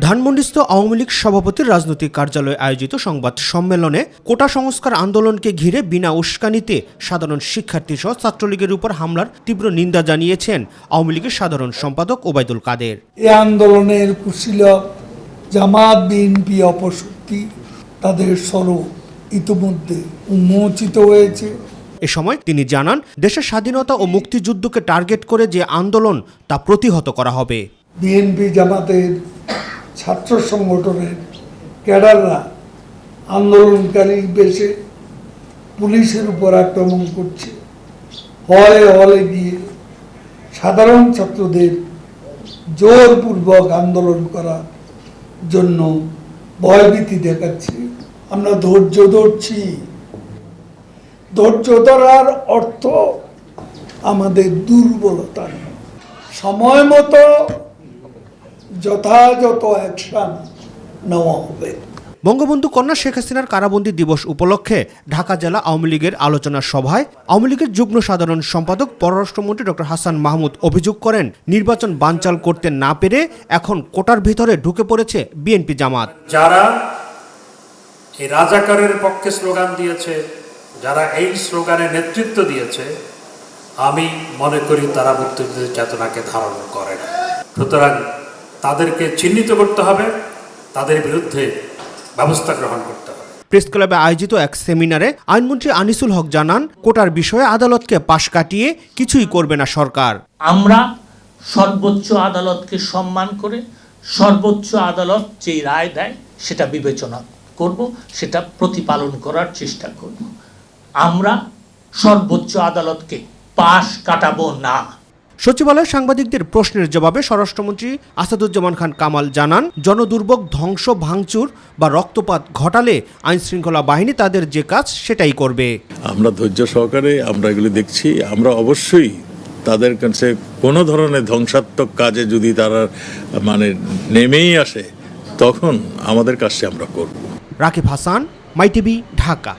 ধানমন্ডিস্থ আওয়ামী লীগ সভাপতির রাজনৈতিক কার্যালয়ে আয়োজিত সংবাদ সম্মেলনে কোটা সংস্কার আন্দোলনকে ঘিরে বিনা উস্কানিতে সাধারণ শিক্ষার্থী সহ ছাত্রলীগের উপর হামলার তীব্র নিন্দা জানিয়েছেন আওয়ামী লীগের সাধারণ সম্পাদক ওবায়দুল কাদের। এই আন্দোলনের কুশীলব জামাত বিএনপি অপশক্তি তাদের স্বরূপ ইতিমধ্যে উন্মোচিত হয়েছে। এ সময় তিনি জানান, দেশের স্বাধীনতা ও মুক্তিযুদ্ধকে টার্গেট করে যে আন্দোলন তা প্রতিহত করা হবে। বিএনপি জামাতের ছাত্র সংগঠনের ক্যাডাররা আন্দোলনকারী বেশে পুলিশের উপর আক্রমণ করছে, হলে হলে গিয়ে সাধারণ ছাত্রদের জোরপূর্বক আন্দোলন করার জন্য ভয়ভীতি দেখাচ্ছে। আমরা ধৈর্য ধরছি। ধৈর্য ধরার অর্থ আমাদের দুর্বলতা নয়, সময় মতো যথাযথ অ্যাকশন নেওয়া হবে। বঙ্গবন্ধু কন্যা শেখ হাসিনার কারাবন্দী দিবস উপলক্ষে ঢাকা জেলা আওয়ামী লীগের আলোচনা সভায় আওয়ামী লীগের যুগ্ম সাধারণ সম্পাদক পররাষ্ট্রমন্ত্রী ডক্টর হাসান মাহমুদ অভিযোগ করেন, নির্বাচন বানচাল করতে না পেরে এখন কোটার ভিতরে ঢুকে পড়েছে বিএনপি জামাত। যারা এই রাজাকারের পক্ষে স্লোগান দিয়েছে, যারা এই স্লোগানে নেতৃত্ব দিয়েছে, আমি মনে করি তারা মুক্তিযুদ্ধের চেতনাকে ধারণ করে না। সুতরাং তাদেরকে চিহ্নিত করতে হবে, তাদের বিরুদ্ধে ব্যবস্থা গ্রহণ করতে হবে। প্রেস ক্লাবে আয়োজিত এক সেমিনারে আইনমন্ত্রী আনিসুল হক জানান, কোটার বিষয়ে আদালতকে পাশ কাটিয়ে কিছুই করবে না সরকার। আমরা সর্বোচ্চ আদালতকে সম্মান করে সর্বোচ্চ আদালত যেই রায় দেয় সেটা বিবেচনা করব, সেটা প্রতিপালন করার চেষ্টা করব। আমরা সর্বোচ্চ আদালতকে পাশ কাটাবো না। সচিবালয়ে সাংবাদিকদের প্রশ্নের জবাবে স্বরাষ্ট্রমন্ত্রী আসাদুজ্জামান খান কামাল জানান, জনদুর্ভোগ, ধ্বংস, ভাঙচুর বা রক্তপাত ঘটালে আইন শৃঙ্খলা বাহিনী তাদের যে কাজ সেটাই করবে। আমরা ধৈর্য সহকারে আমরা এগুলি দেখছি। আমরা অবশ্যই তাদের কাছে কোনো ধরনের ধ্বংসাত্মক কাজে যদি তারা নেমেই আসে, তখন আমাদের কাজটি আমরা করব। রাকিব হাসান, মাই টিভি, ঢাকা।